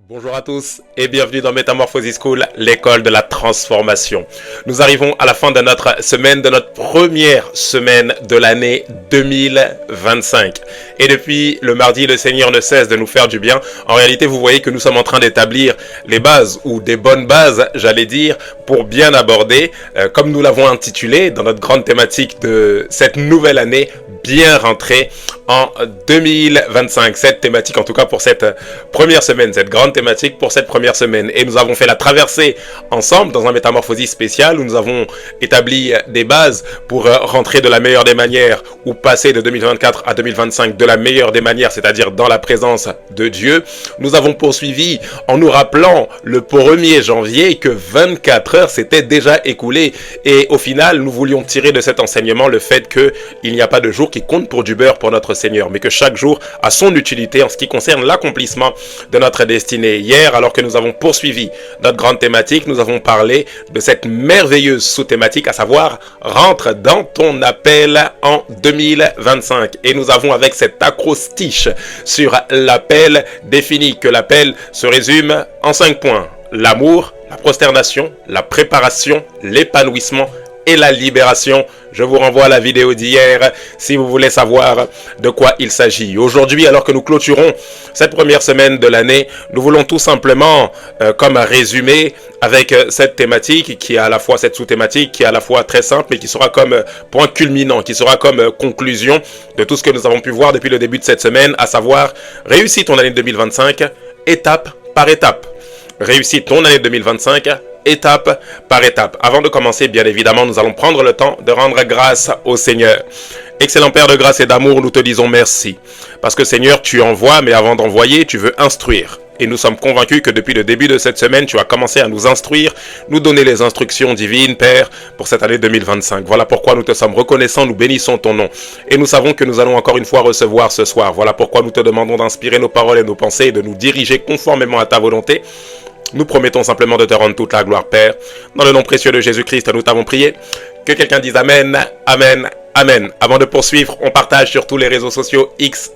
Bonjour à tous et bienvenue dans Metamorphosis School, l'école de la transformation. Nous arrivons à la fin de notre semaine, de notre première semaine de l'année 2025. Et depuis le mardi, le Seigneur ne cesse de nous faire du bien. En réalité, vous voyez que nous sommes en train d'établir les bases, ou des bonnes bases, j'allais dire, pour bien aborder, comme nous l'avons intitulé dans notre grande thématique de cette nouvelle année, bien rentrée en 2025. Cette thématique, en tout cas pour cette première semaine, cette grande thématique pour cette première semaine. Et nous avons fait la traversée ensemble dans un métamorphosis spécial où nous avons établi des bases pour rentrer de la meilleure des manières ou passer de 2024 à 2025 de la meilleure des manières, c'est-à-dire dans la présence de Dieu. Nous avons poursuivi en nous rappelant le 1er janvier que 24 heures s'étaient déjà écoulées. Et au final, nous voulions tirer de cet enseignement le fait qu'il n'y a pas de jour qui compte pour du beurre pour notre Seigneur, mais que chaque jour a son utilité en ce qui concerne l'accomplissement de notre destinée. Hier, alors que nous avons poursuivi notre grande thématique, nous avons parlé de cette merveilleuse sous-thématique, à savoir « Rentre dans ton appel en 2025 ». Et nous avons avec cet acrostiche sur l'appel défini, que l'appel se résume en 5 points. L'amour, la prosternation, la préparation, l'épanouissement et la libération. Je vous renvoie à la vidéo d'hier si vous voulez savoir de quoi il s'agit. Aujourd'hui, alors que nous clôturons cette première semaine de l'année, nous voulons tout simplement, comme un résumé avec cette thématique qui est à la fois cette sous-thématique, qui est à la fois très simple, mais qui sera comme point culminant, qui sera comme conclusion de tout ce que nous avons pu voir depuis le début de cette semaine, à savoir réussis ton année 2025 étape par étape. Réussis ton année 2025 étape par étape. Avant de commencer, bien évidemment, nous allons prendre le temps de rendre grâce au Seigneur. Excellent Père de grâce et d'amour, nous te disons merci. Parce que Seigneur, tu envoies, mais avant d'envoyer, tu veux instruire. Et nous sommes convaincus que depuis le début de cette semaine, tu as commencé à nous instruire, nous donner les instructions divines, Père, pour cette année 2025. Voilà pourquoi nous te sommes reconnaissants, nous bénissons ton nom. Et nous savons que nous allons encore une fois recevoir ce soir. Voilà pourquoi nous te demandons d'inspirer nos paroles et nos pensées et de nous diriger conformément à ta volonté. Nous promettons simplement de te rendre toute la gloire, Père. Dans le nom précieux de Jésus-Christ, nous t'avons prié. Que quelqu'un dise Amen, Amen, Amen. Avant de poursuivre, on partage sur tous les réseaux sociaux X,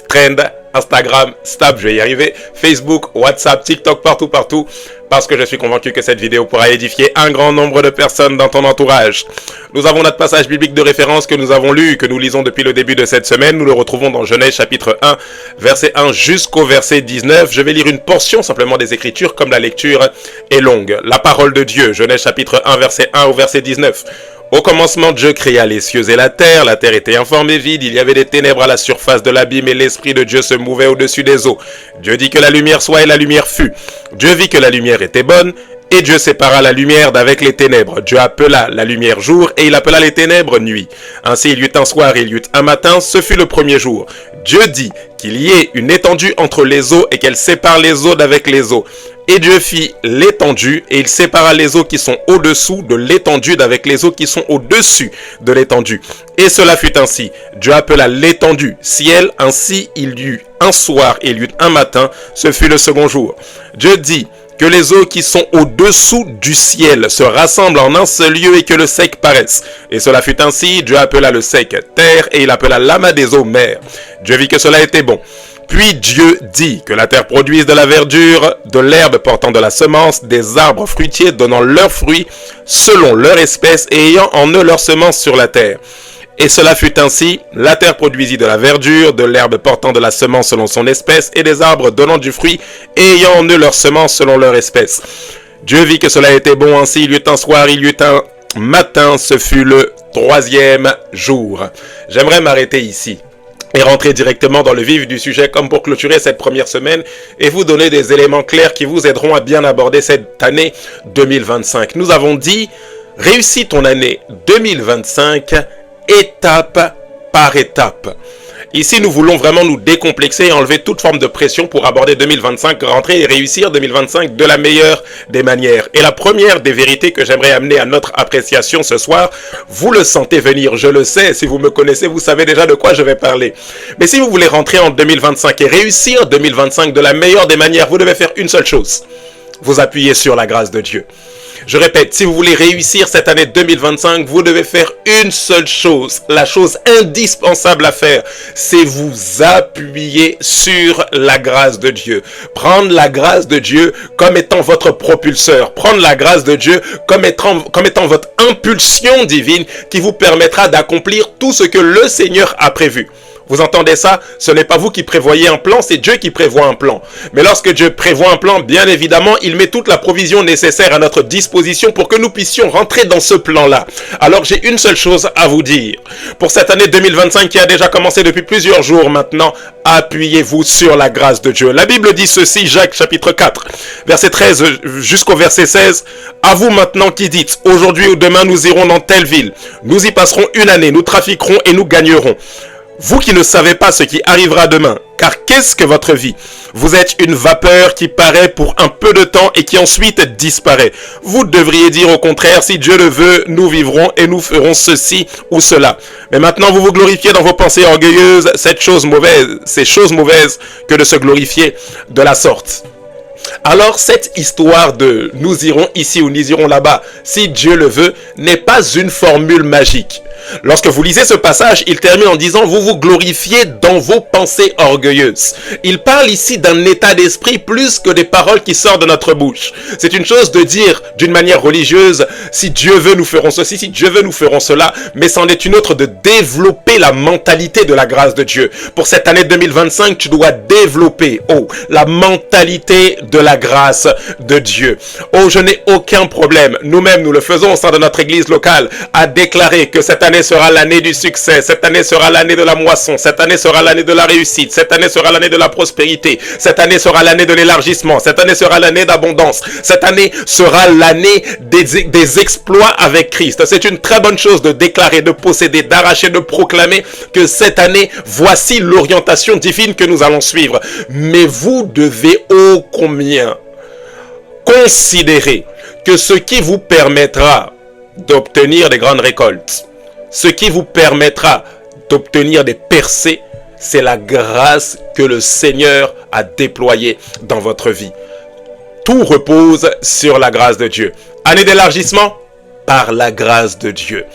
Trend, Instagram, Snap, je vais y arriver, Facebook, WhatsApp, TikTok, partout, parce que je suis convaincu que cette vidéo pourra édifier un grand nombre de personnes dans ton entourage. Nous avons notre passage biblique de référence que nous avons lu, que nous lisons depuis le début de cette semaine. Nous le retrouvons dans Genèse chapitre 1, verset 1 jusqu'au verset 19. Je vais lire une portion simplement des Écritures, comme la lecture est longue. La parole de Dieu, Genèse chapitre 1, verset 1 au verset 19. Au commencement, Dieu créa les cieux et la terre était informe et vide, il y avait des ténèbres à la surface de l'abîme et l'Esprit de Dieu se mouvait au-dessus des eaux. Dieu dit que la lumière soit et la lumière fut. Dieu vit que la lumière était bonne et Dieu sépara la lumière d'avec les ténèbres. Dieu appela la lumière jour et il appela les ténèbres nuit. Ainsi il y eut un soir et il y eut un matin, ce fut le premier jour. Dieu dit qu'il y ait une étendue entre les eaux et qu'elle sépare les eaux d'avec les eaux. Et Dieu fit l'étendue, et il sépara les eaux qui sont au-dessous de l'étendue d'avec les eaux qui sont au-dessus de l'étendue. Et cela fut ainsi. Dieu appela l'étendue ciel, ainsi il y eut un soir et il y eut un matin, ce fut le second jour. Dieu dit que les eaux qui sont au-dessous du ciel se rassemblent en un seul lieu et que le sec paraisse. Et cela fut ainsi. Dieu appela le sec terre, et il appela l'amas des eaux mer. Dieu vit que cela était bon. Puis Dieu dit que la terre produise de la verdure, de l'herbe portant de la semence, des arbres fruitiers donnant leurs fruits selon leur espèce et ayant en eux leur semence sur la terre. Et cela fut ainsi, la terre produisit de la verdure, de l'herbe portant de la semence selon son espèce et des arbres donnant du fruit et ayant en eux leur semence selon leur espèce. Dieu vit que cela était bon, ainsi il y eut un soir, il y eut un matin, ce fut le 3e jour. J'aimerais m'arrêter ici et rentrer directement dans le vif du sujet comme pour clôturer cette première semaine et vous donner des éléments clairs qui vous aideront à bien aborder cette année 2025. Nous avons dit, réussis ton année 2025 étape par étape. Ici, nous voulons vraiment nous décomplexer et enlever toute forme de pression pour aborder 2025, rentrer et réussir 2025 de la meilleure des manières. Et la première des vérités que j'aimerais amener à notre appréciation ce soir, vous le sentez venir, je le sais, si vous me connaissez, vous savez déjà de quoi je vais parler. Mais si vous voulez rentrer en 2025 et réussir 2025 de la meilleure des manières, vous devez faire une seule chose, vous appuyer sur la grâce de Dieu. Je répète, si vous voulez réussir cette année 2025, vous devez faire une seule chose. La chose indispensable à faire, c'est vous appuyer sur la grâce de Dieu. Prendre la grâce de Dieu comme étant votre propulseur. Prendre la grâce de Dieu comme étant votre impulsion divine qui vous permettra d'accomplir tout ce que le Seigneur a prévu. Vous entendez ça? Ce n'est pas vous qui prévoyez un plan, c'est Dieu qui prévoit un plan. Mais lorsque Dieu prévoit un plan, bien évidemment, il met toute la provision nécessaire à notre disposition pour que nous puissions rentrer dans ce plan-là. Alors j'ai une seule chose à vous dire. Pour cette année 2025 qui a déjà commencé depuis plusieurs jours maintenant, appuyez-vous sur la grâce de Dieu. La Bible dit ceci, Jacques chapitre 4, verset 13 jusqu'au verset 16. À vous maintenant qui dites, aujourd'hui ou demain nous irons dans telle ville. Nous y passerons une année, nous trafiquerons et nous gagnerons. Vous qui ne savez pas ce qui arrivera demain, car qu'est-ce que votre vie? Vous êtes une vapeur qui paraît pour un peu de temps et qui ensuite disparaît. Vous devriez dire au contraire, si Dieu le veut, nous vivrons et nous ferons ceci ou cela. Mais maintenant vous vous glorifiez dans vos pensées orgueilleuses, c'est chose mauvaise que de se glorifier de la sorte. Alors cette histoire de nous irons ici ou nous irons là-bas, si Dieu le veut, n'est pas une formule magique. Lorsque vous lisez ce passage, il termine en disant « Vous vous glorifiez dans vos pensées orgueilleuses ». Il parle ici d'un état d'esprit plus que des paroles qui sortent de notre bouche. C'est une chose de dire d'une manière religieuse « Si Dieu veut, nous ferons ceci, si Dieu veut, nous ferons cela ». Mais c'en est une autre de développer la mentalité de la grâce de Dieu. Pour cette année 2025, tu dois développer la mentalité de la grâce de Dieu. Je n'ai aucun problème. Nous-mêmes, nous le faisons au sein de notre église locale à déclarer que cette année sera l'année du succès, cette année sera l'année de la moisson, cette année sera l'année de la réussite, cette année sera l'année de la prospérité, cette année sera l'année de l'élargissement, cette année sera l'année d'abondance, cette année sera l'année des exploits avec Christ. C'est une très bonne chose de déclarer, de posséder, d'arracher, de proclamer que cette année, voici l'orientation divine que nous allons suivre. Mais vous devez ô combien considérer que ce qui vous permettra d'obtenir des grandes récoltes, ce qui vous permettra d'obtenir des percées, c'est la grâce que le Seigneur a déployée dans votre vie. Tout repose sur la grâce de Dieu. Année d'élargissement, par la grâce de Dieu.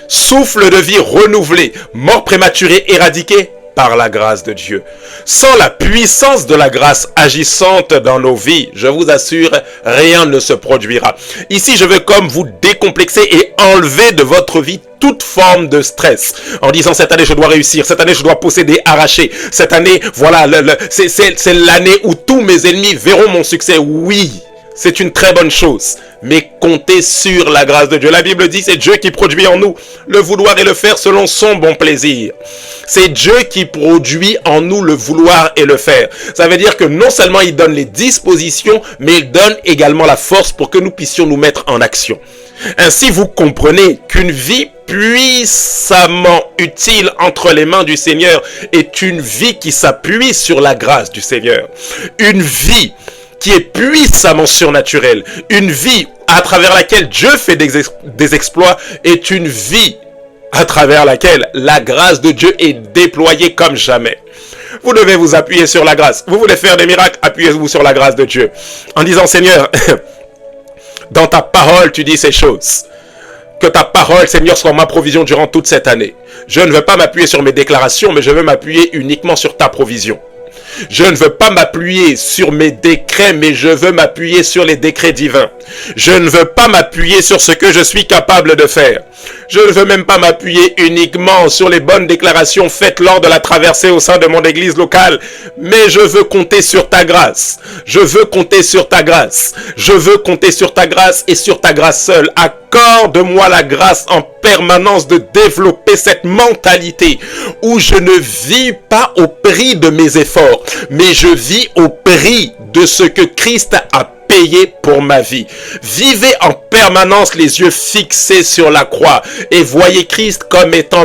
Souffle de vie renouvelé, mort prématurée éradiquée, par la grâce de Dieu. Sans la puissance de la grâce agissante dans nos vies, je vous assure, rien ne se produira. Ici, je veux comme vous décomplexer et enlever de votre vie toute forme de stress. En disant, cette année, je dois réussir. Cette année, je dois posséder, arracher. Cette année, voilà, c'est l'année où tous mes ennemis verront mon succès. Oui, c'est une très bonne chose. Mais comptez sur la grâce de Dieu. La Bible dit, c'est Dieu qui produit en nous le vouloir et le faire selon son bon plaisir. C'est Dieu qui produit en nous le vouloir et le faire. Ça veut dire que non seulement il donne les dispositions, mais il donne également la force pour que nous puissions nous mettre en action. Ainsi, vous comprenez qu'une vie puissamment utile entre les mains du Seigneur est une vie qui s'appuie sur la grâce du Seigneur. Une vie qui est puissamment surnaturelle, une vie à travers laquelle Dieu fait des exploits, est une vie à travers laquelle la grâce de Dieu est déployée comme jamais. Vous devez vous appuyer sur la grâce. Vous voulez faire des miracles, appuyez-vous sur la grâce de Dieu. En disant, Seigneur, dans ta parole, tu dis ces choses. Que ta parole, Seigneur, soit ma provision durant toute cette année. Je ne veux pas m'appuyer sur mes déclarations, mais je veux m'appuyer uniquement sur ta provision. Je ne veux pas m'appuyer sur mes décrets, mais je veux m'appuyer sur les décrets divins. Je ne veux pas m'appuyer sur ce que je suis capable de faire. Je ne veux même pas m'appuyer uniquement sur les bonnes déclarations faites lors de la traversée au sein de mon église locale, mais je veux compter sur ta grâce. Je veux compter sur ta grâce. Je veux compter sur ta grâce et sur ta grâce seule. Accorde-moi la grâce en permanence de développer cette mentalité où je ne vis pas au prix de mes efforts, mais je vis au prix de ce que Christ a payé pour ma vie. Vivez en permanence les yeux fixés sur la croix et voyez Christ comme étant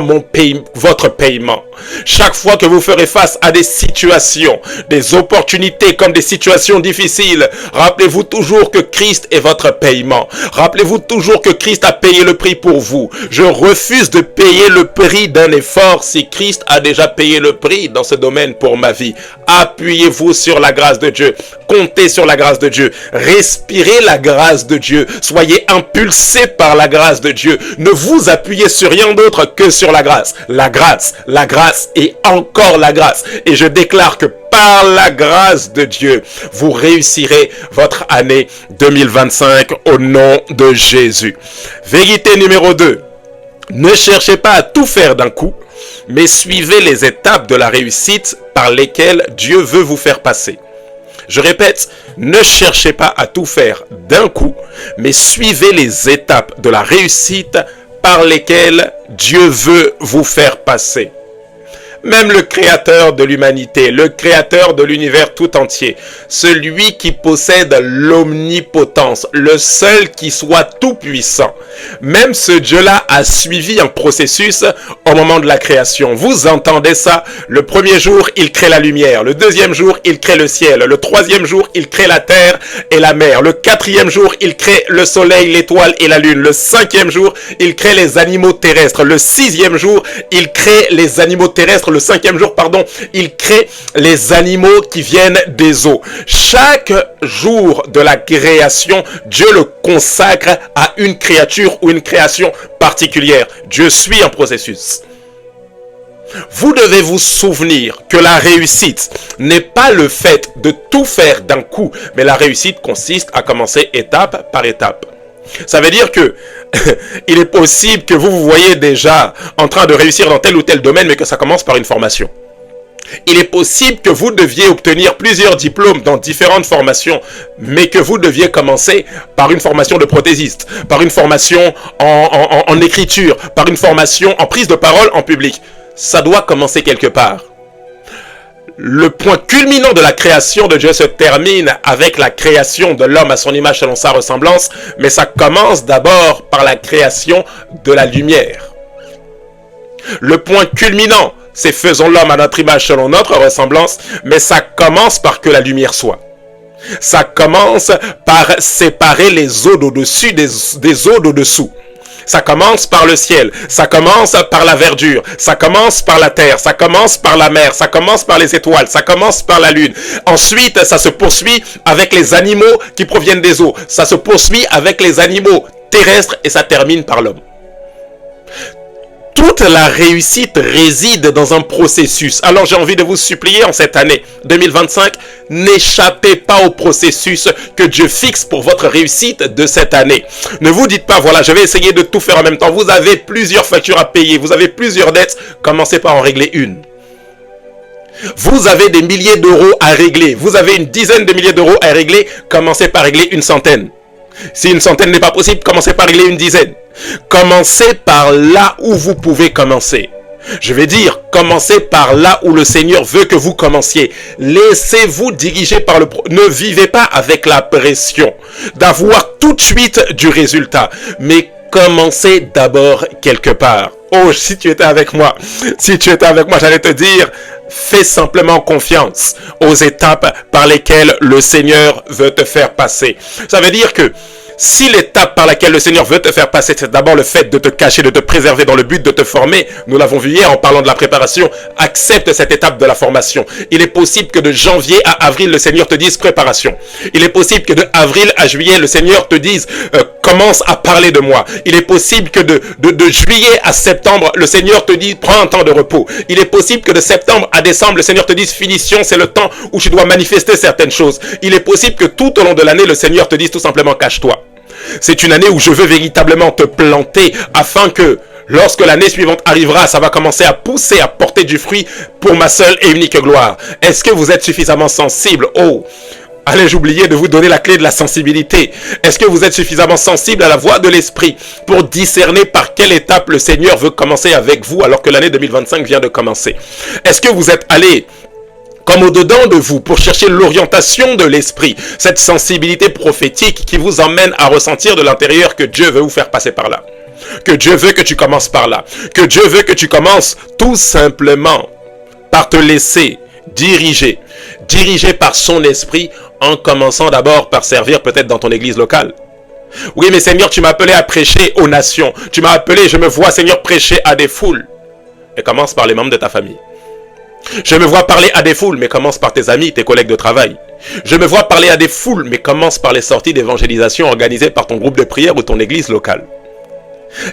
votre paiement. Chaque fois que vous ferez face à des situations, des opportunités comme des situations difficiles, rappelez-vous toujours que Christ est votre paiement. Rappelez-vous toujours que Christ a payé le prix pour vous. Je refuse de payer le prix d'un effort si Christ a déjà payé le prix dans ce domaine pour ma vie. Appuyez-vous sur la grâce de Dieu. Comptez sur la grâce de Dieu. Respirez la grâce de Dieu. Soyez impulsés par la grâce de Dieu. Ne vous appuyez sur rien d'autre que sur la grâce. La grâce et encore la grâce. Et je déclare que par la grâce de Dieu, vous réussirez votre année 2025 au nom de Jésus. Vérité numéro 2. Ne cherchez pas à tout faire d'un coup, mais suivez les étapes de la réussite par lesquelles Dieu veut vous faire passer. Je répète, ne cherchez pas à tout faire d'un coup, mais suivez les étapes de la réussite par lesquelles Dieu veut vous faire passer. Même le créateur de l'humanité, le créateur de l'univers tout entier, celui qui possède l'omnipotence, le seul qui soit tout puissant, même ce Dieu-là a suivi un processus au moment de la création. Vous entendez ça? Le premier jour, il crée la lumière. Le deuxième jour, il crée le ciel. Le troisième jour, il crée la terre et la mer. Le quatrième jour, il crée le soleil, l'étoile et la lune. Le cinquième jour, il crée les animaux terrestres. Le sixième jour, il crée les animaux terrestres. Le cinquième jour, il crée les animaux qui viennent des eaux. Chaque jour de la création, Dieu le consacre à une créature ou une création particulière. Dieu suit un processus. Vous devez vous souvenir que la réussite n'est pas le fait de tout faire d'un coup, mais la réussite consiste à commencer étape par étape. Ça veut dire que il est possible que vous voyez déjà en train de réussir dans tel ou tel domaine, mais que ça commence par une formation. Il est possible que vous deviez obtenir plusieurs diplômes dans différentes formations, mais que vous deviez commencer par une formation de prothésiste, par une formation en écriture, par une formation en prise de parole en public. Ça doit commencer quelque part. Le point culminant de la création de Dieu se termine avec la création de l'homme à son image selon sa ressemblance, mais ça commence d'abord par la création de la lumière. Le point culminant, c'est faisons l'homme à notre image selon notre ressemblance, mais ça commence par que la lumière soit. Ça commence par séparer les eaux d'au-dessus des eaux d'au-dessous. Ça commence par le ciel, ça commence par la verdure, ça commence par la terre, ça commence par la mer, ça commence par les étoiles, ça commence par la lune. Ensuite, ça se poursuit avec les animaux qui proviennent des eaux. Ça se poursuit avec les animaux terrestres et ça termine par l'homme. Toute la réussite réside dans un processus. Alors j'ai envie de vous supplier en cette année 2025, n'échappez pas au processus que Dieu fixe pour votre réussite de cette année. Ne vous dites pas, voilà, je vais essayer de tout faire en même temps. Vous avez plusieurs factures à payer, vous avez plusieurs dettes, commencez par en régler une. Vous avez des milliers d'euros à régler, vous avez une dizaine de milliers d'euros à régler, commencez par régler une centaine. Si une centaine n'est pas possible, commencez par régler une dizaine. Commencez par là où vous pouvez commencer. Je vais dire, commencez par là où le Seigneur veut que vous commenciez. Laissez-vous diriger par Ne vivez pas avec la pression d'avoir tout de suite du résultat. Mais commencez d'abord quelque part. Oh, si tu étais avec moi, j'allais te dire, fais simplement confiance aux étapes par lesquelles le Seigneur veut te faire passer. Ça veut dire que si l'étape par laquelle le Seigneur veut te faire passer, c'est d'abord le fait de te cacher, de te préserver dans le but de te former, nous l'avons vu hier en parlant de la préparation, accepte cette étape de la formation. Il est possible que de janvier à avril, le Seigneur te dise préparation. Il est possible que de avril à juillet, le Seigneur te dise commence à parler de moi. Il est possible que de juillet à septembre, le Seigneur te dise prends un temps de repos. Il est possible que de septembre à décembre, le Seigneur te dise finition, c'est le temps où tu dois manifester certaines choses. Il est possible que tout au long de l'année, le Seigneur te dise tout simplement cache-toi. C'est une année où je veux véritablement te planter afin que lorsque l'année suivante arrivera, ça va commencer à pousser, à porter du fruit pour ma seule et unique gloire. Est-ce que vous êtes suffisamment sensible? Oh, allez, j'oubliais de vous donner la clé de la sensibilité. Est-ce que vous êtes suffisamment sensible à la voix de l'Esprit pour discerner par quelle étape le Seigneur veut commencer avec vous alors que l'année 2025 vient de commencer? Est-ce que vous êtes allé comme au-dedans de vous, pour chercher l'orientation de l'esprit, cette sensibilité prophétique qui vous emmène à ressentir de l'intérieur que Dieu veut vous faire passer par là? que Dieu veut que tu commences par là, que Dieu veut que tu commences tout simplement par te laisser diriger par son esprit, en commençant d'abord par servir peut-être dans ton église locale. Oui, mais Seigneur, tu m'as appelé à prêcher aux nations. Tu m'as appelé, je me vois, Seigneur, prêcher à des foules. Et commence par les membres de ta famille. Je me vois parler à des foules, mais commence par tes amis, tes collègues de travail. Je me vois parler à des foules, mais commence par les sorties d'évangélisation organisées par ton groupe de prière ou ton église locale.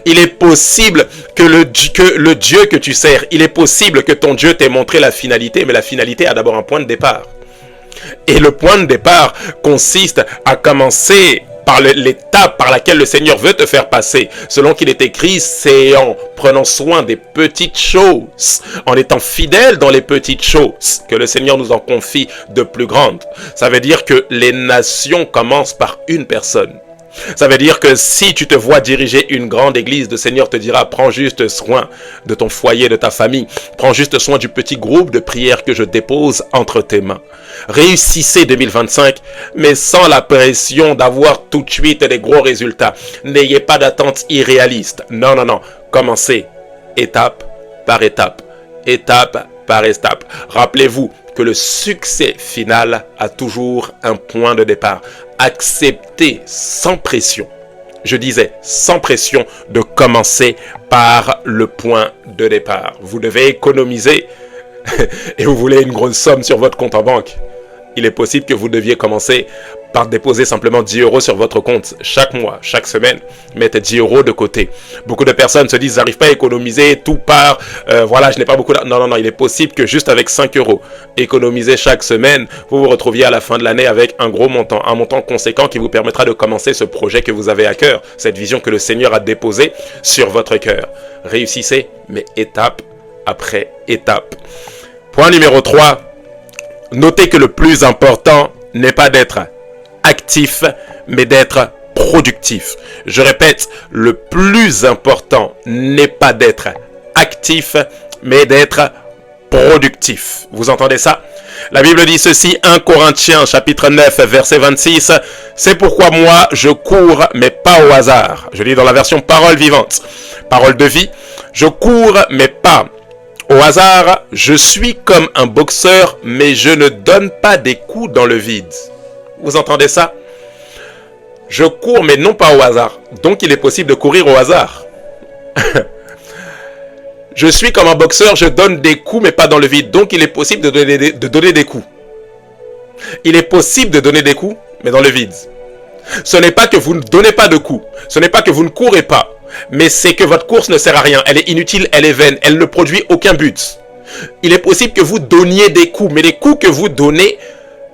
Il est possible que le Dieu que tu sers, il est possible que ton Dieu t'ait montré la finalité, mais la finalité a d'abord un point de départ. Et le point de départ consiste à commencer par l'étape par laquelle le Seigneur veut te faire passer. Selon qu'il est écrit, c'est en prenant soin des petites choses, en étant fidèle dans les petites choses, que le Seigneur nous en confie de plus grandes. Ça veut dire que les nations commencent par une personne. Ça veut dire que si tu te vois diriger une grande église, le Seigneur te dira, prends juste soin de ton foyer, de ta famille. Prends juste soin du petit groupe de prière que je dépose entre tes mains. Réussissez 2025, mais sans la pression d'avoir tout de suite des gros résultats. N'ayez pas d'attente irréaliste. Non, non, non. Commencez étape par étape. Étape par étape. Rappelez-vous que le succès final a toujours un point de départ. Acceptez sans pression, je disais sans pression, de commencer par le point de départ. Vous devez économiser et vous voulez une grosse somme sur votre compte en banque. Il est possible que vous deviez commencer par déposer simplement 10 € sur votre compte chaque mois, chaque semaine. Mettez 10 € de côté. Beaucoup de personnes se disent, j'arrive pas à économiser, tout part, voilà, je n'ai pas beaucoup d'argent. Non, non, non, il est possible que juste avec 5 € économisés chaque semaine, vous vous retrouviez à la fin de l'année avec un gros montant, un montant conséquent qui vous permettra de commencer ce projet que vous avez à cœur, cette vision que le Seigneur a déposée sur votre cœur. Réussissez, mais étape après étape. Point numéro 3, notez que le plus important n'est pas d'être actif, mais d'être productif. Je répète, le plus important n'est pas d'être actif, mais d'être productif. Vous entendez ça? La Bible dit ceci, 1 Corinthiens chapitre 9, verset 26. C'est pourquoi moi, je cours, mais pas au hasard. Je lis dans la version parole vivante. Parole de vie. Je cours, mais pas au hasard. Je suis comme un boxeur, mais je ne donne pas des coups dans le vide. Vous entendez ça? Je cours, mais non pas au hasard. Donc, il est possible de courir au hasard. Je suis comme un boxeur, je donne des coups, mais pas dans le vide. Donc, il est possible de donner des coups. Il est possible de donner des coups, mais dans le vide. Ce n'est pas que vous ne donnez pas de coups. Ce n'est pas que vous ne courez pas. Mais c'est que votre course ne sert à rien. Elle est inutile, elle est vaine. Elle ne produit aucun but. Il est possible que vous donniez des coups, mais les coups que vous donnez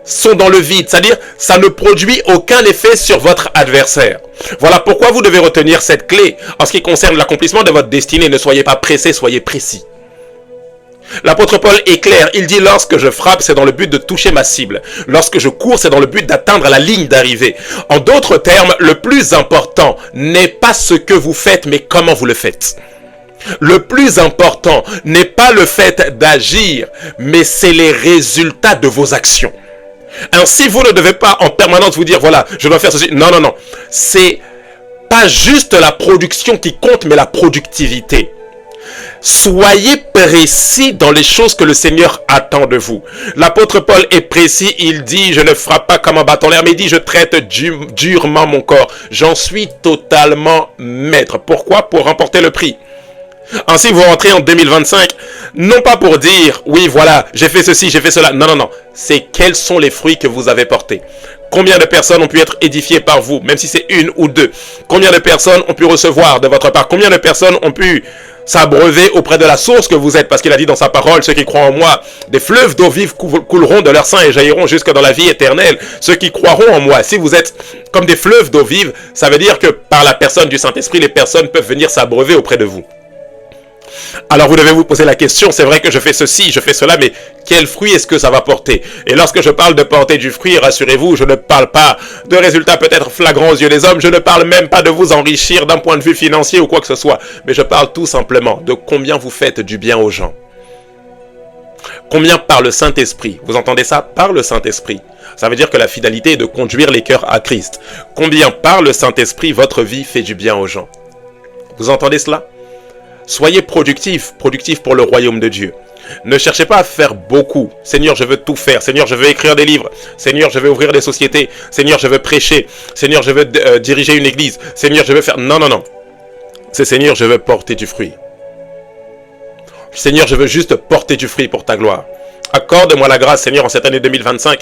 sont dans le vide, c'est-à-dire ça ne produit aucun effet sur votre adversaire. Voilà pourquoi vous devez retenir cette clé en ce qui concerne l'accomplissement de votre destinée. Ne soyez pas pressés, soyez précis. L'apôtre Paul est clair, il dit lorsque je frappe, c'est dans le but de toucher ma cible. Lorsque je cours, c'est dans le but d'atteindre la ligne d'arrivée. En d'autres termes, le plus important n'est pas ce que vous faites, mais comment vous le faites. Le plus important n'est pas le fait d'agir, mais c'est les résultats de vos actions. Ainsi, vous ne devez pas en permanence vous dire, voilà, je dois faire ceci. Non, non, non. C'est pas juste la production qui compte, mais la productivité. Soyez précis dans les choses que le Seigneur attend de vous. L'apôtre Paul est précis, il dit, je ne frappe pas comme un bâton l'air, mais il dit, je traite durement mon corps. J'en suis totalement maître. Pourquoi? Pour remporter le prix. Ainsi, vous rentrez en 2025, non pas pour dire, oui, voilà, j'ai fait ceci, j'ai fait cela. Non, non, non. C'est quels sont les fruits que vous avez portés. Combien de personnes ont pu être édifiées par vous, même si c'est une ou deux. Combien de personnes ont pu recevoir de votre part. Combien de personnes ont pu s'abreuver auprès de la source que vous êtes. Parce qu'il a dit dans sa parole, ceux qui croient en moi, des fleuves d'eau vive couleront de leur sein et jailliront jusque dans la vie éternelle. Ceux qui croiront en moi, si vous êtes comme des fleuves d'eau vive, ça veut dire que par la personne du Saint-Esprit, les personnes peuvent venir s'abreuver auprès de vous. Alors vous devez vous poser la question, c'est vrai que je fais ceci, je fais cela, mais quel fruit est-ce que ça va porter? Et lorsque je parle de porter du fruit, rassurez-vous, je ne parle pas de résultats peut-être flagrants aux yeux des hommes, je ne parle même pas de vous enrichir d'un point de vue financier ou quoi que ce soit, mais je parle tout simplement de combien vous faites du bien aux gens. Combien par le Saint-Esprit, vous entendez ça? Par le Saint-Esprit. Ça veut dire que la fidélité est de conduire les cœurs à Christ. Combien par le Saint-Esprit votre vie fait du bien aux gens? Vous entendez cela? Soyez productifs, productifs pour le royaume de Dieu. Ne cherchez pas à faire beaucoup. Seigneur, je veux tout faire. Seigneur, je veux écrire des livres. Seigneur, je veux ouvrir des sociétés. Seigneur, je veux prêcher. Seigneur, je veux diriger une église. Seigneur, je veux faire... Non, non, non. C'est Seigneur, je veux porter du fruit. Seigneur, je veux juste porter du fruit pour ta gloire. Accorde-moi la grâce, Seigneur, en cette année 2025,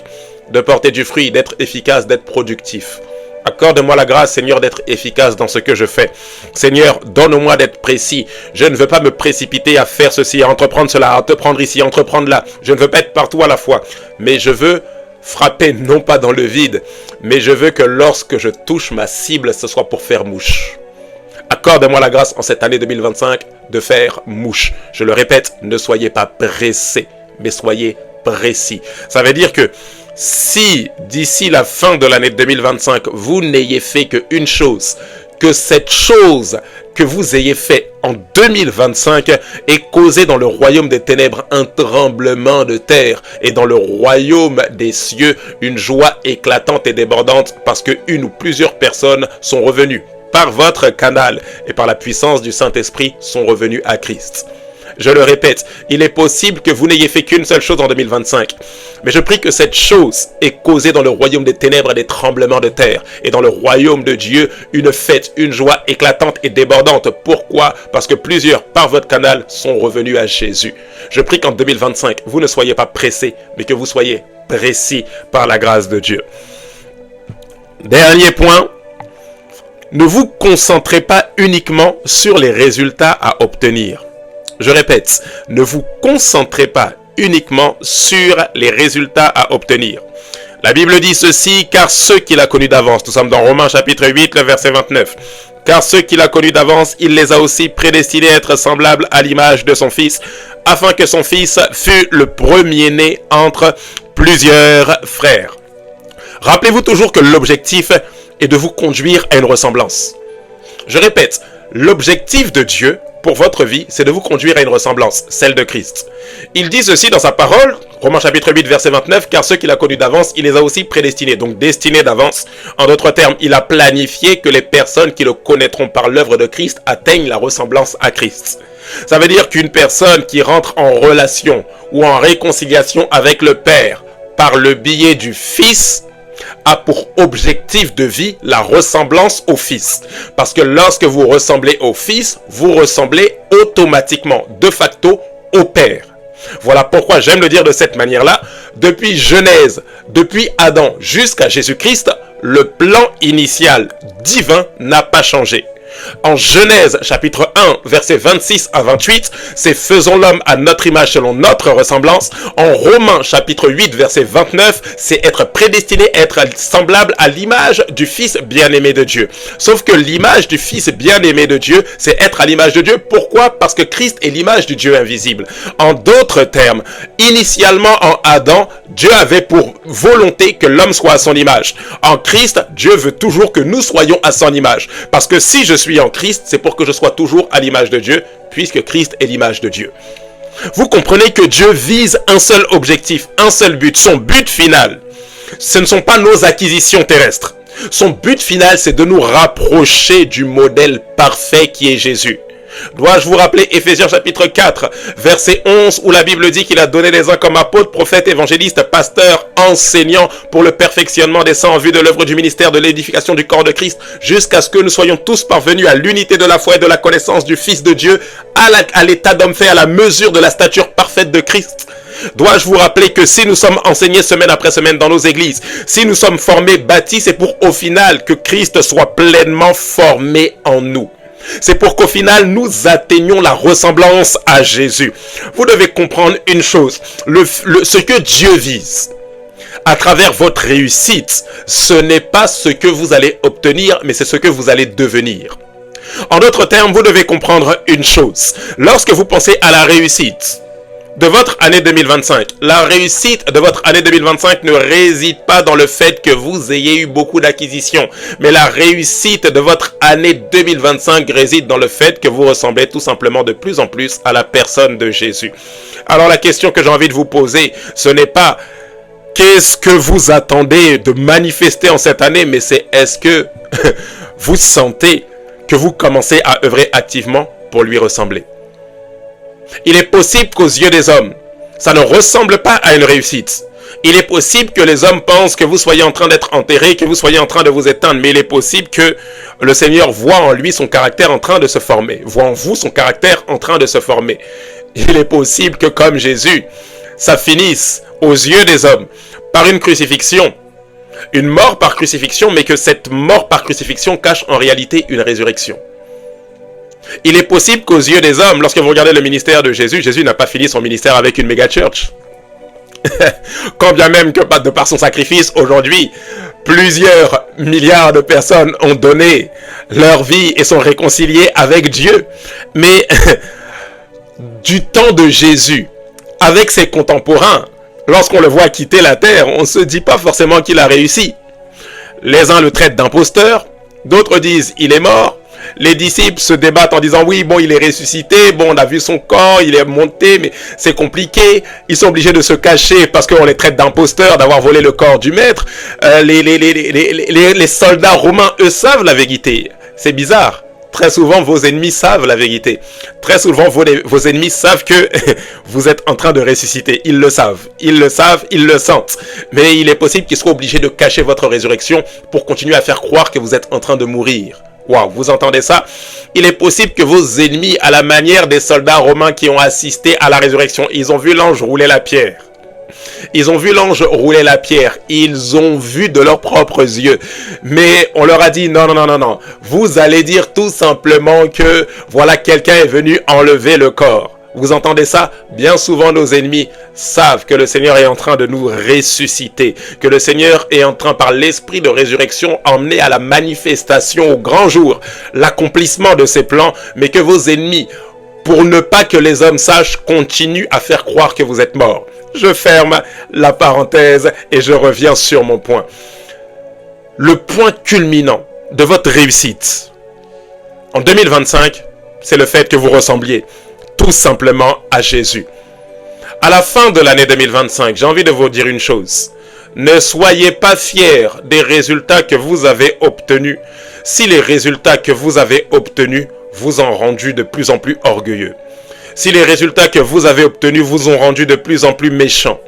de porter du fruit, d'être efficace, d'être productif. Accorde-moi la grâce, Seigneur, d'être efficace dans ce que je fais. Seigneur, donne-moi d'être précis. Je ne veux pas me précipiter à faire ceci, à entreprendre cela, à entreprendre ici, à entreprendre là. Je ne veux pas être partout à la fois. Mais je veux frapper non pas dans le vide, mais je veux que lorsque je touche ma cible, ce soit pour faire mouche. Accorde-moi la grâce en cette année 2025 de faire mouche. Je le répète, ne soyez pas pressés, mais soyez précis. Ça veut dire que si d'ici la fin de l'année 2025, vous n'ayez fait qu'une chose, que cette chose que vous ayez fait en 2025 ait causé dans le royaume des ténèbres un tremblement de terre et dans le royaume des cieux une joie éclatante et débordante parce que une ou plusieurs personnes sont revenues par votre canal et par la puissance du Saint-Esprit sont revenues à Christ. Je le répète, il est possible que vous n'ayez fait qu'une seule chose en 2025. Mais je prie que cette chose ait causé dans le royaume des ténèbres des tremblements de terre. Et dans le royaume de Dieu, une fête, une joie éclatante et débordante. Pourquoi? Parce que plusieurs, par votre canal, sont revenus à Jésus. Je prie qu'en 2025, vous ne soyez pas pressés, mais que vous soyez précis par la grâce de Dieu. Dernier point. Ne vous concentrez pas uniquement sur les résultats à obtenir. Je répète, ne vous concentrez pas uniquement sur les résultats à obtenir. La Bible dit ceci, car ceux qu'il a connus d'avance, nous sommes dans Romains chapitre 8, le verset 29. Car ceux qu'il a connus d'avance, il les a aussi prédestinés à être semblables à l'image de son Fils, afin que son Fils fût le premier-né entre plusieurs frères. Rappelez-vous toujours que l'objectif est de vous conduire à une ressemblance. Je répète, l'objectif de Dieu pour votre vie, c'est de vous conduire à une ressemblance, celle de Christ. Il dit ceci dans sa parole, Romains chapitre 8, verset 29, car ceux qu'il a connus d'avance, il les a aussi prédestinés, donc destinés d'avance. En d'autres termes, il a planifié que les personnes qui le connaîtront par l'œuvre de Christ atteignent la ressemblance à Christ. Ça veut dire qu'une personne qui rentre en relation ou en réconciliation avec le Père par le biais du Fils, a pour objectif de vie la ressemblance au Fils. Parce que lorsque vous ressemblez au Fils, vous ressemblez automatiquement, de facto, au Père. Voilà pourquoi j'aime le dire de cette manière-là. Depuis Genèse, depuis Adam jusqu'à Jésus-Christ, le plan initial divin n'a pas changé. En Genèse chapitre 1 versets 26 à 28, c'est faisons l'homme à notre image selon notre ressemblance. En Romains chapitre 8 verset 29, c'est être prédestiné à être semblable à l'image du Fils bien-aimé de Dieu. Sauf que l'image du Fils bien-aimé de Dieu, c'est être à l'image de Dieu. Pourquoi? Parce que Christ est l'image du Dieu invisible. En d'autres termes, initialement en Adam, Dieu avait pour volonté que l'homme soit à son image. En Christ, Dieu veut toujours que nous soyons à son image. Parce que si je suis en Christ, c'est pour que je sois toujours à l'image de Dieu, puisque Christ est l'image de Dieu. Vous comprenez que Dieu vise un seul objectif, un seul but. Son but final, ce ne sont pas nos acquisitions terrestres. Son but final, c'est de nous rapprocher du modèle parfait qui est Jésus. Dois-je vous rappeler Éphésiens chapitre 4, verset 11, où la Bible dit qu'il a donné les uns comme apôtres, prophètes, évangélistes, pasteurs, enseignants, pour le perfectionnement des saints en vue de l'œuvre du ministère de l'édification du corps de Christ, jusqu'à ce que nous soyons tous parvenus à l'unité de la foi et de la connaissance du Fils de Dieu, à l'état d'homme fait, à la mesure de la stature parfaite de Christ. Dois-je vous rappeler que si nous sommes enseignés semaine après semaine dans nos églises, si nous sommes formés, bâtis, c'est pour au final que Christ soit pleinement formé en nous. C'est pour qu'au final, nous atteignions la ressemblance à Jésus. Vous devez comprendre une chose, ce que Dieu vise à travers votre réussite, ce n'est pas ce que vous allez obtenir, mais c'est ce que vous allez devenir. En d'autres termes, vous devez comprendre une chose. Lorsque vous pensez à la réussite de votre année 2025, la réussite de votre année 2025 ne réside pas dans le fait que vous ayez eu beaucoup d'acquisitions, mais la réussite de votre année 2025 réside dans le fait que vous ressemblez tout simplement de plus en plus à la personne de Jésus. Alors la question que j'ai envie de vous poser, ce n'est pas qu'est-ce que vous attendez de manifester en cette année, mais c'est est-ce que vous sentez que vous commencez à œuvrer activement pour lui ressembler. Il est possible qu'aux yeux des hommes, ça ne ressemble pas à une réussite. Il est possible que les hommes pensent que vous soyez en train d'être enterré, que vous soyez en train de vous éteindre, mais il est possible que le Seigneur voit en lui son caractère en train de se former, voit en vous son caractère en train de se former. Il est possible que comme Jésus, ça finisse aux yeux des hommes par une crucifixion, une mort par crucifixion, mais que cette mort par crucifixion cache en réalité une résurrection. Il est possible qu'aux yeux des hommes, lorsque vous regardez le ministère de Jésus, Jésus n'a pas fini son ministère avec une méga church. Quand bien même que de par son sacrifice, aujourd'hui, plusieurs milliards de personnes ont donné leur vie et sont réconciliées avec Dieu. Mais du temps de Jésus, avec ses contemporains, lorsqu'on le voit quitter la terre, on ne se dit pas forcément qu'il a réussi. Les uns le traitent d'imposteur, d'autres disent il est mort. Les disciples se débattent en disant oui, bon, il est ressuscité, bon, on a vu son corps, il est monté, mais c'est compliqué. Ils sont obligés de se cacher parce qu'on les traite d'imposteurs, d'avoir volé le corps du maître. Les soldats romains, eux, savent la vérité. C'est bizarre. Très souvent, vos ennemis savent la vérité. Très souvent, vos ennemis savent que vous êtes en train de ressusciter. Ils le savent, ils le sentent. Mais il est possible qu'ils soient obligés de cacher votre résurrection pour continuer à faire croire que vous êtes en train de mourir. Waouh, vous entendez ça? Il est possible que vos ennemis, à la manière des soldats romains qui ont assisté à la résurrection, ils ont vu l'ange rouler la pierre. Ils ont vu l'ange rouler la pierre. Ils ont vu de leurs propres yeux. Mais on leur a dit non, non, non, non, non. Vous allez dire tout simplement que voilà, quelqu'un est venu enlever le corps. Vous entendez ça? Bien souvent, nos ennemis savent que le Seigneur est en train de nous ressusciter, que le Seigneur est en train, par l'esprit de résurrection, emmener à la manifestation au grand jour, l'accomplissement de ses plans, mais que vos ennemis, pour ne pas que les hommes sachent, continuent à faire croire que vous êtes morts. Je ferme la parenthèse et je reviens sur mon point. Le point culminant de votre réussite en 2025, c'est le fait que vous ressembliez tout simplement à Jésus. À la fin de l'année 2025, j'ai envie de vous dire une chose. Ne soyez pas fiers des résultats que vous avez obtenus si les résultats que vous avez obtenus vous ont rendu de plus en plus orgueilleux. Si les résultats que vous avez obtenus vous ont rendu de plus en plus méchants.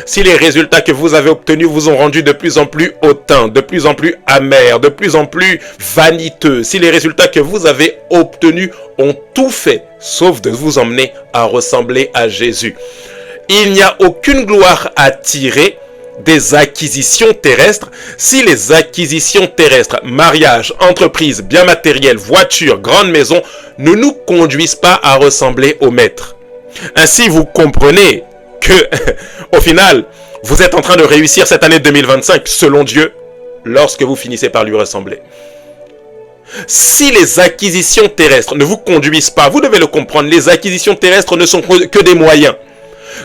Si les résultats que vous avez obtenus vous ont rendu de plus en plus hautains, de plus en plus amers, de plus en plus vaniteux. Si les résultats que vous avez obtenus ont tout fait, sauf de vous emmener à ressembler à Jésus. Il n'y a aucune gloire à tirer des acquisitions terrestres si les acquisitions terrestres, mariage, entreprise, biens matériels, voitures, grandes maisons ne nous conduisent pas à ressembler au maître. Ainsi, vous comprenez que, au final, vous êtes en train de réussir cette année 2025 selon Dieu lorsque vous finissez par lui ressembler. Si les acquisitions terrestres ne vous conduisent pas, vous devez le comprendre, les acquisitions terrestres ne sont que des moyens.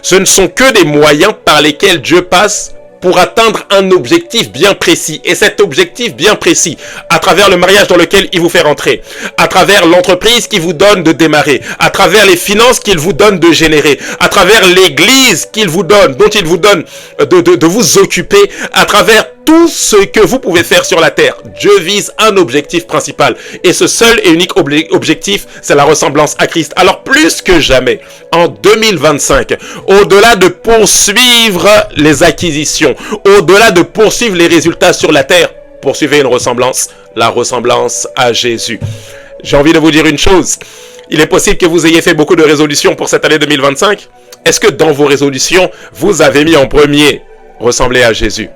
Ce ne sont que des moyens par lesquels Dieu passe pour atteindre un objectif bien précis. Et cet objectif bien précis, à travers le mariage dans lequel il vous fait rentrer, à travers l'entreprise qu'il vous donne de démarrer, à travers les finances qu'il vous donne de générer, à travers l'église qu'il vous donne, dont il vous donne de vous occuper, à travers tout ce que vous pouvez faire sur la terre, Dieu vise un objectif principal. Et ce seul et unique objectif, c'est la ressemblance à Christ. Alors plus que jamais, en 2025, au-delà de poursuivre les acquisitions, au-delà de poursuivre les résultats sur la terre, poursuivez une ressemblance, la ressemblance à Jésus. J'ai envie de vous dire une chose. Il est possible que vous ayez fait beaucoup de résolutions pour cette année 2025. Est-ce que dans vos résolutions, vous avez mis en premier ressembler à Jésus?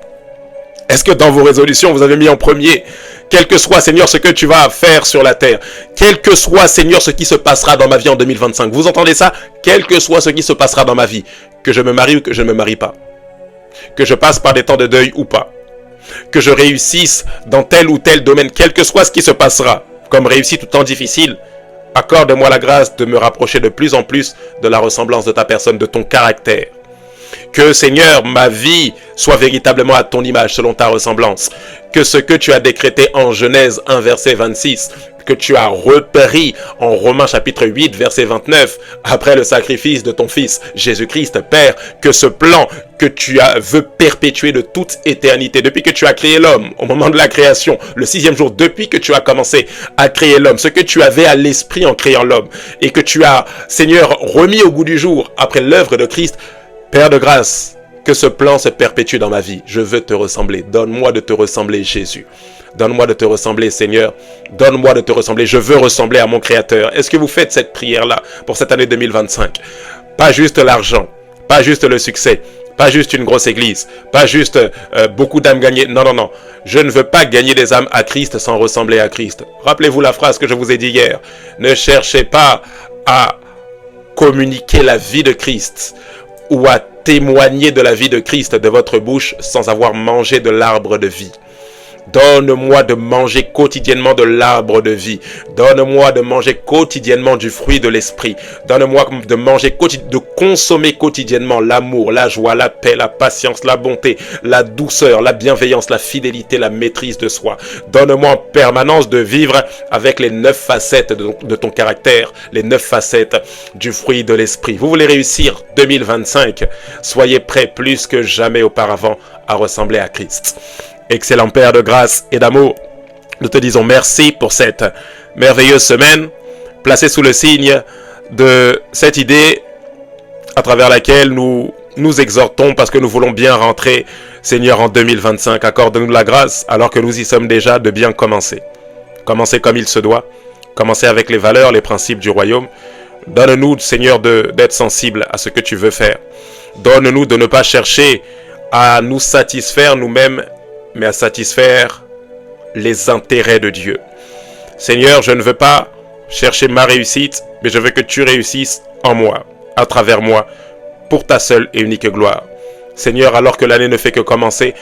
Est-ce que dans vos résolutions, vous avez mis en premier, quel que soit, Seigneur, ce que tu vas faire sur la terre, quel que soit, Seigneur, ce qui se passera dans ma vie en 2025, vous entendez ça? Quel que soit ce qui se passera dans ma vie, que je me marie ou que je ne me marie pas, que je passe par des temps de deuil ou pas, que je réussisse dans tel ou tel domaine, quel que soit ce qui se passera, comme réussite ou temps difficile, accorde-moi la grâce de me rapprocher de plus en plus de la ressemblance de ta personne, de ton caractère. Que, Seigneur, ma vie soit véritablement à ton image, selon ta ressemblance. Que ce que tu as décrété en Genèse 1, verset 26, que tu as repris en Romains chapitre 8, verset 29, après le sacrifice de ton Fils, Jésus-Christ, Père, que ce plan que tu veux perpétuer de toute éternité, depuis que tu as créé l'homme, au moment de la création, le 6e jour, depuis que tu as commencé à créer l'homme, ce que tu avais à l'esprit en créant l'homme, et que tu as, Seigneur, remis au goût du jour, après l'œuvre de Christ, Père de grâce, que ce plan se perpétue dans ma vie. Je veux te ressembler. Donne-moi de te ressembler, Jésus. Donne-moi de te ressembler, Seigneur. Donne-moi de te ressembler. Je veux ressembler à mon Créateur. Est-ce que vous faites cette prière-là pour cette année 2025? Pas juste l'argent, pas juste le succès, pas juste une grosse église, pas juste beaucoup d'âmes gagnées. Non, non, non. Je ne veux pas gagner des âmes à Christ sans ressembler à Christ. Rappelez-vous la phrase que je vous ai dit hier. Ne cherchez pas à communiquer la vie de Christ ou à témoigner de la vie de Christ de votre bouche sans avoir mangé de l'arbre de vie. Donne-moi de manger quotidiennement de l'arbre de vie. Donne-moi de manger quotidiennement du fruit de l'esprit. Donne-moi de manger de consommer quotidiennement l'amour, la joie, la paix, la patience, la bonté, la douceur, la bienveillance, la fidélité, la maîtrise de soi. Donne-moi en permanence de vivre avec les 9 facettes de ton caractère, les 9 facettes du fruit de l'esprit. Vous voulez réussir 2025? Soyez prêts plus que jamais auparavant à ressembler à Christ. Excellent Père de grâce et d'amour, nous te disons merci pour cette merveilleuse semaine, placée sous le signe de cette idée à travers laquelle nous nous exhortons parce que nous voulons bien rentrer, Seigneur, en 2025. Accorde-nous la grâce, alors que nous y sommes déjà, de bien commencer. Commencer comme il se doit, commencer avec les valeurs, les principes du royaume. Donne-nous, Seigneur, d'être sensibles à ce que tu veux faire. Donne-nous de ne pas chercher à nous satisfaire nous-mêmes, mais à satisfaire les intérêts de Dieu. Seigneur, je ne veux pas chercher ma réussite, mais je veux que tu réussisses en moi, à travers moi, pour ta seule et unique gloire. Seigneur, alors que l'année ne fait que commencer,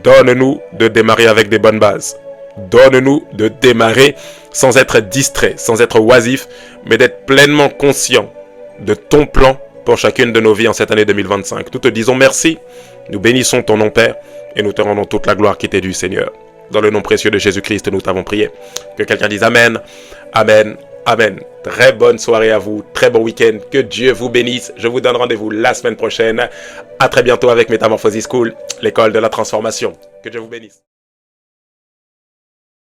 donne-nous de démarrer avec des bonnes bases. Donne-nous de démarrer sans être distrait, sans être oisif, mais d'être pleinement conscient de ton plan pour chacune de nos vies en cette année 2025. Nous te disons merci, nous bénissons ton nom, Père, et nous te rendons toute la gloire qui t'est due, Seigneur. Dans le nom précieux de Jésus-Christ, nous t'avons prié. Que quelqu'un dise Amen, Amen, Amen. Très bonne soirée à vous, très bon week-end. Que Dieu vous bénisse. Je vous donne rendez-vous la semaine prochaine. À très bientôt avec Metamorphosis School, l'école de la transformation. Que Dieu vous bénisse.